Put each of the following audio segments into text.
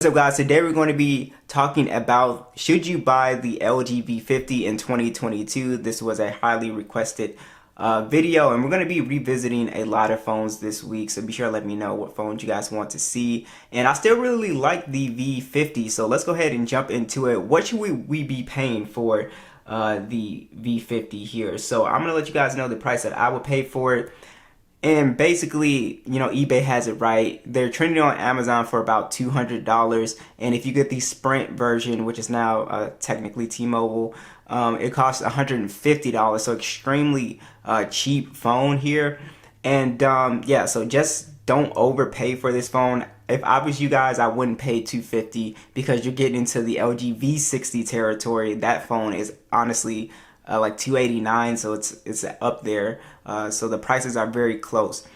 What's up guys, today we're going to be talking about should you buy the LG V50 in 2022. This was a highly requested video, and we're going to be revisiting a lot of phones this week, so be sure to let me know what phones you guys want to see. And I still really like the V50, so let's go ahead and jump into it. What should we be paying for the V50 here? So I'm going to let you guys know the price that I would pay for it. And basically, you know, eBay has it right. They're trending on Amazon for about $200. And if you get the Sprint version, which is now technically T-Mobile, it costs $150. So extremely cheap phone here. And yeah, so just don't overpay for this phone. If I was you guys, I wouldn't pay $250 because you're getting into the LG V60 territory. That phone is honestly like $289, so it's up there. So the prices are very close.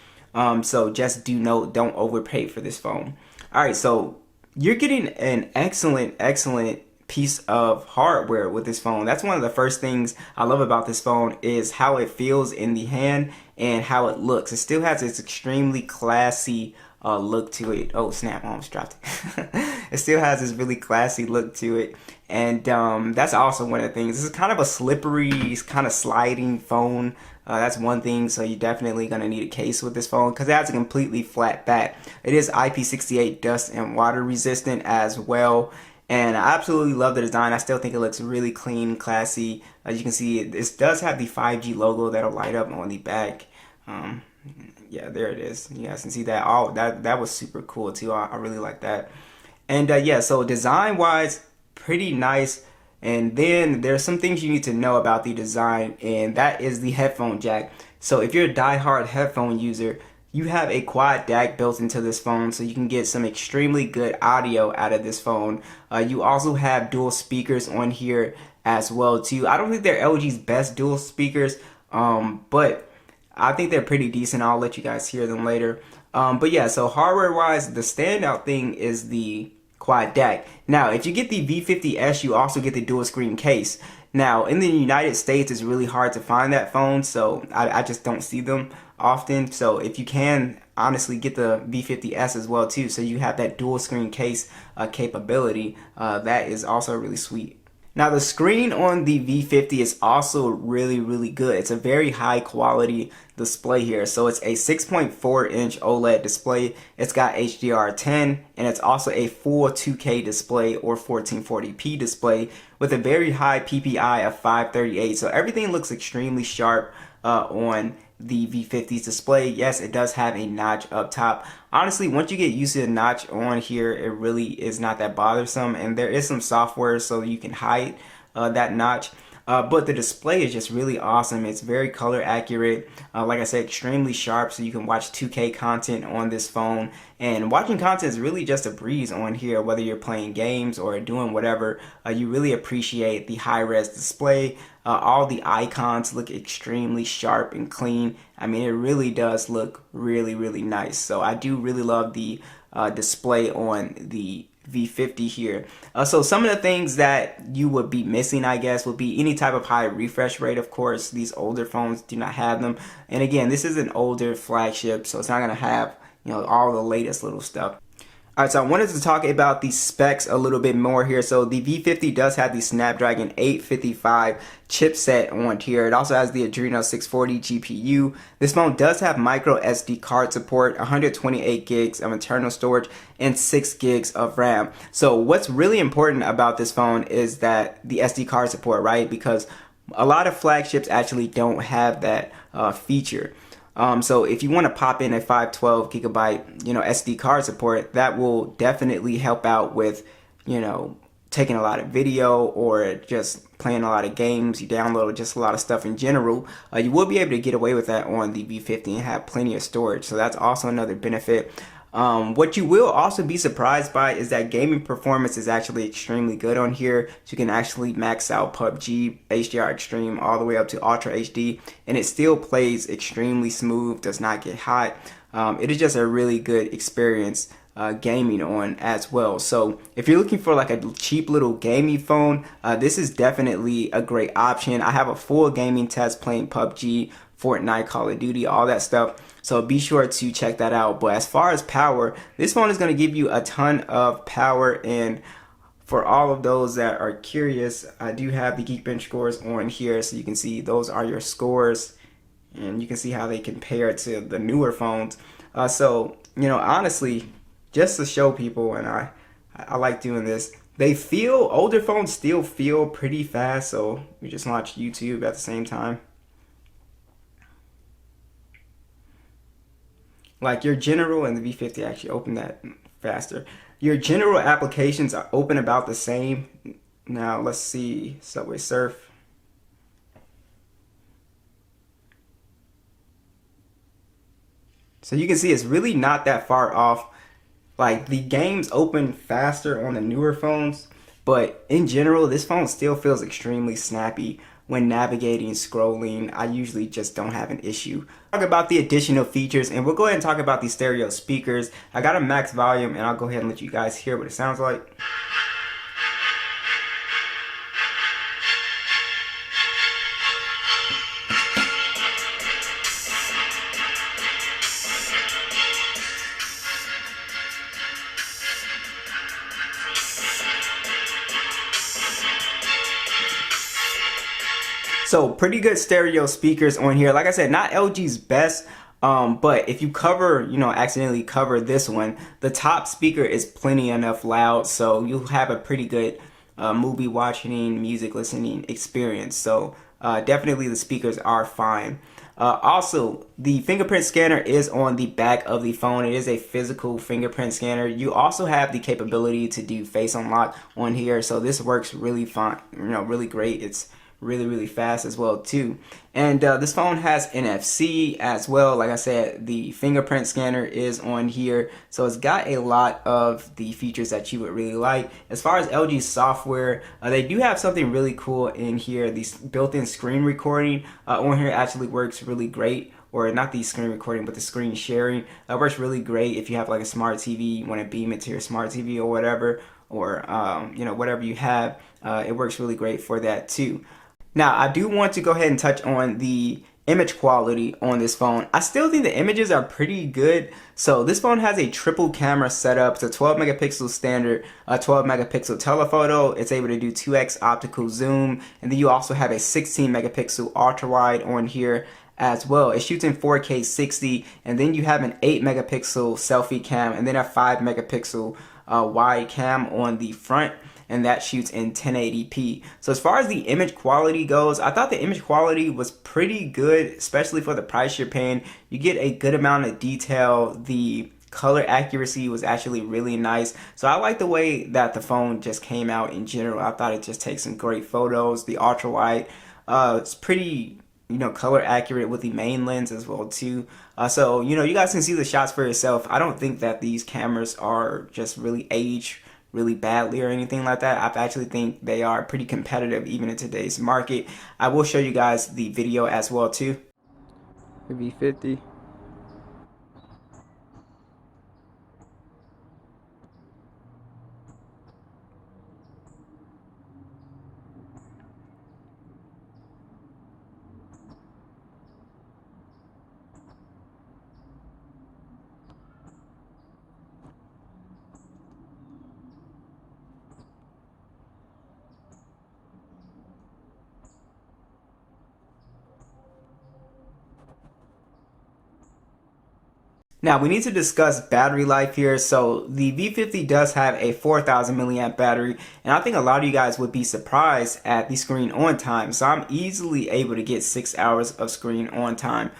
So just don't overpay for this phone. All right, so you're getting an excellent piece of hardware with this phone. That's one of the first things I love about this phone is how it feels in the hand and how it looks. It still has this extremely classy look to it. Oh snap, I almost dropped it. It still has this really classy look to it. And that's also one of the things. This is kind of a slippery, kind of sliding phone. That's one thing, so you're definitely going to need a case with this phone because it has a completely flat back. It is IP68 dust and water resistant as well. And I absolutely love the design. I still think it looks really clean, classy. As you can see, this does have the 5G logo that'll light up on the back. Yeah, there it is. You guys can see that. Oh, that was super cool too. I really like that. And yeah, so design wise, pretty nice. And then there's some things you need to know about the design, and that is the headphone jack. So if you're a die-hard headphone user, you have a quad DAC built into this phone, so you can get some extremely good audio out of this phone. You also have dual speakers on here as well too. I don't think they're LG's best dual speakers, but I think they're pretty decent. I'll let you guys hear them later. But yeah, so hardware-wise, the standout thing is the quad DAC. Now, if you get the V50S, you also get the dual screen case. Now, in the United States, it's really hard to find that phone, so I just don't see them often. So if you can, honestly, get the V50S as well too, so you have that dual screen case capability. That is also really sweet. Now the screen on the V50 is also really good. It's a very high quality display here. So it's a 6.4 inch OLED display. It's got HDR10 and it's also a full 2K display or 1440p display with a very high PPI of 538. So everything looks extremely sharp on the V50's display. Yes, it does have a notch up top. Honestly, once you get used to the notch on here, it really is not that bothersome, and there is some software so you can hide that notch. But the display is just really awesome. It's very color accurate. Like I said, extremely sharp, so you can watch 2K content on this phone. And watching content is really just a breeze on here, whether you're playing games or doing whatever. You really appreciate the high-res display. All the icons look extremely sharp and clean. I mean, it really does look really nice. So I do really love the display on the V50 here. So some of the things that you would be missing, I guess, would be any type of high refresh rate. Of course, these older phones do not have them. And again, this is an older flagship, so it's not going to have, you know, all the latest little stuff. Alright, so I wanted to talk about the specs a little bit more here. So the V50 does have the Snapdragon 855 chipset on here. It also has the Adreno 640 GPU. This phone does have micro SD card support, 128 gigs of internal storage, and 6 gigs of RAM. So what's really important about this phone is that the SD card support, right? Because a lot of flagships actually don't have that feature. So if you want to pop in a 512 gigabyte, you know, SD card support, that will definitely help out with, you know, taking a lot of video or just playing a lot of games. You download just a lot of stuff in general. You will be able to get away with that on the V50 and have plenty of storage. So that's also another benefit. What you will also be surprised by is that gaming performance is actually extremely good on here. So you can actually max out PUBG, HDR Extreme, all the way up to Ultra HD, and it still plays extremely smooth, does not get hot. It is just a really good experience gaming on as well. So if you're looking for like a cheap little gaming phone, this is definitely a great option. I have a full gaming test playing PUBG, Fortnite, Call of Duty, all that stuff. So be sure to check that out. But as far as power, this phone is going to give you a ton of power. And for all of those that are curious, I do have the Geekbench scores on here, so you can see those are your scores, and you can see how they compare to the newer phones. So you know, honestly, just to show people, and I like doing this, older phones still feel pretty fast. So we just launched YouTube at the same time. Like your general, and the V50 actually opened that faster. Your general applications are open about the same. Now let's see, Subway Surf. So you can see it's really not that far off. Like the games open faster on the newer phones, but in general, this phone still feels extremely snappy when navigating, scrolling. I usually just don't have an issue. Talk about the additional features, and we'll go ahead and talk about these stereo speakers. I got a max volume, and I'll go ahead and let you guys hear what it sounds like. So pretty good stereo speakers on here. Like I said, not LG's best, but if you accidentally cover this one, the top speaker is plenty enough loud, so you'll have a pretty good movie watching, music listening experience. So definitely the speakers are fine. Also, the fingerprint scanner is on the back of the phone. It is a physical fingerprint scanner. You also have the capability to do face unlock on here, so this works really fine, really great. It's really fast as well too. And this phone has NFC as well. Like I said, the fingerprint scanner is on here, so it's got a lot of the features that you would really like. As far as LG software, they do have something really cool in here. The built-in screen recording on here actually works really great. Or not the screen recording, but the screen sharing. That works really great if you have like a smart TV, you want to beam it to your smart TV or whatever, or whatever you have. It works really great for that too. Now, I do want to go ahead and touch on the image quality on this phone. I still think the images are pretty good. So this phone has a triple camera setup. It's a 12 megapixel standard, a 12 megapixel telephoto. It's able to do 2x optical zoom. And then you also have a 16 megapixel ultra wide on here as well. It shoots in 4K 60, and then you have an 8 megapixel selfie cam, and then a 5 megapixel wide cam on the front, and that shoots in 1080p. So as far as the image quality goes, I thought the image quality was pretty good, especially for the price you're paying. You get a good amount of detail. The color accuracy was actually really nice. So I like the way that the phone just came out in general. I thought it just takes some great photos. The ultra wide, it's pretty color accurate with the main lens as well too. So you guys can see the shots for yourself. I don't think that these cameras are just really aged really badly or anything like that. I actually think they are pretty competitive even in today's market. I will show you guys the video as well too. The V50. Now we need to discuss battery life here. So the V50 does have a 4,000 milliamp battery, and I think a lot of you guys would be surprised at the screen on time. So I'm easily able to get 6 hours of screen on time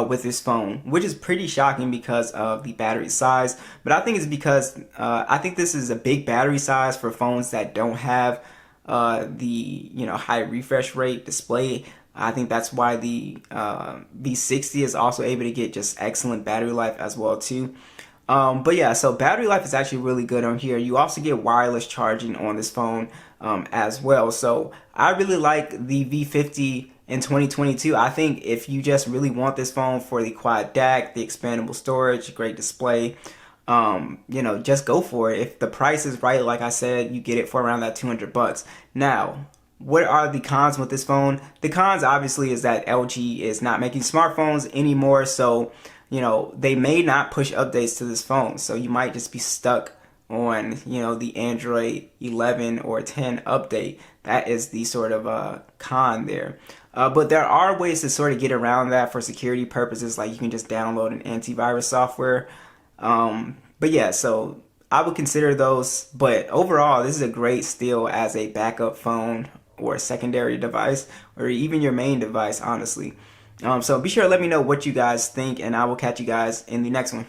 with this phone, which is pretty shocking because of the battery size. But I think it's because I think this is a big battery size for phones that don't have the high refresh rate display. I think that's why the V60 is also able to get just excellent battery life as well too. But yeah, so battery life is actually really good on here. You also get wireless charging on this phone as well. So I really like the V50 in 2022. I think if you just really want this phone for the quad DAC, the expandable storage, great display, just go for it. If the price is right, like I said, you get it for around that 200 bucks. Now, what are the cons with this phone? The cons obviously is that LG is not making smartphones anymore. So, you know, they may not push updates to this phone. So you might just be stuck on, you know, the Android 11 or 10 update. That is the sort of con there. But there are ways to sort of get around that for security purposes, like you can just download an antivirus software. But yeah, so I would consider those. But overall, this is a great steal as a backup phone or a secondary device or even your main device, honestly. So be sure to let me know what you guys think, and I will catch you guys in the next one.